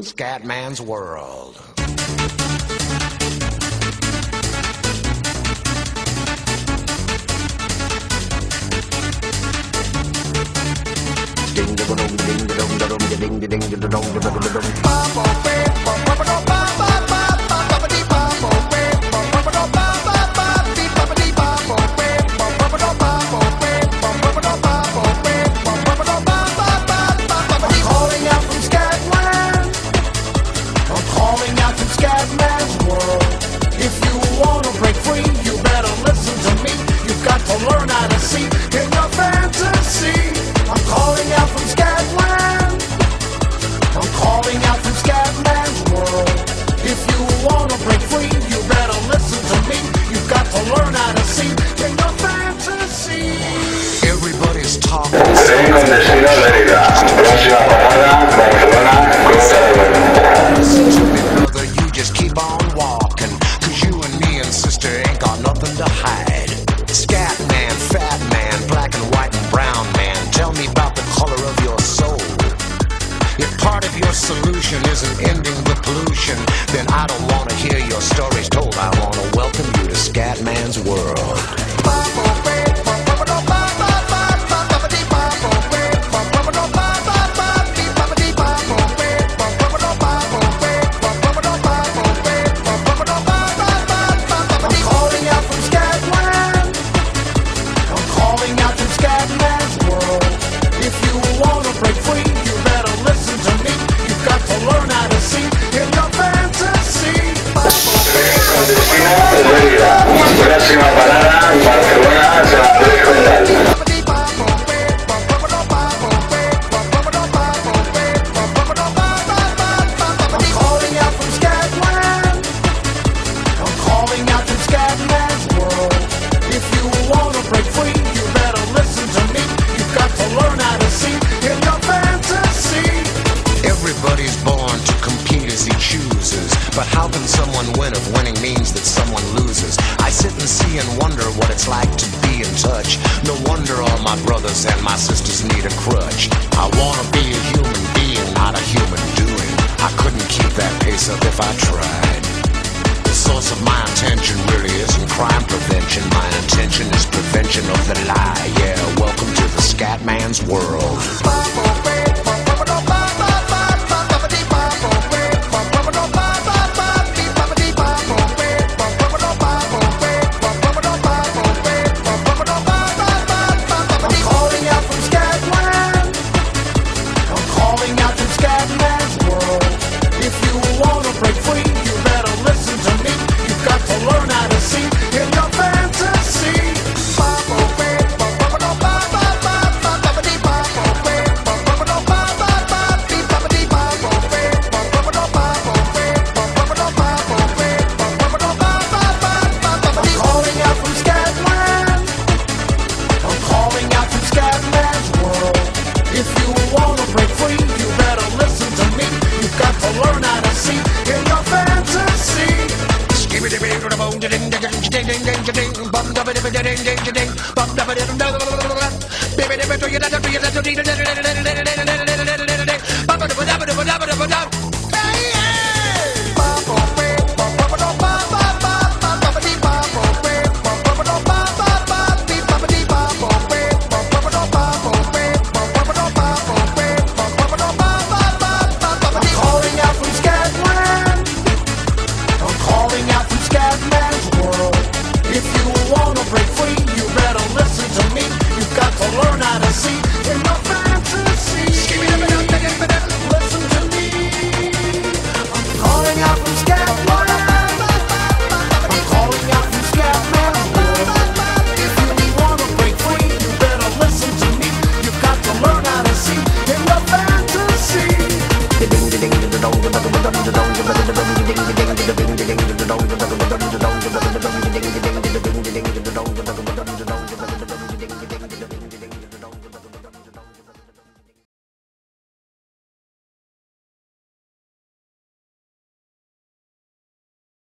Scatman's World. Tren con destino Lleida. Próxima parada, Barcelona, Gràcia. You just keep on walking, 'cause you and me and sister ain't got nothing to hide. Scat man, fat man, black and white and brown man, tell me about the color of your soul. If part of your solution isn't ending the pollution, then I don't want to hear your stories told. I want to welcome you to Scatman's World. Lleida. Próxima parada, Barcelona, Sants. Everybody's born to compete as he chooses, but how can someone win if winning means that someone loses? I sit and see and wonder what it's like to be in touch. No wonder all my brothers and my sisters need a crutch. I wanna be a human being, not a human doing. I couldn't keep that pace up if I tried. The source of my attention really isn't crime prevention. My intention is prevention of the lie. Yeah, welcome to the Scatman's World.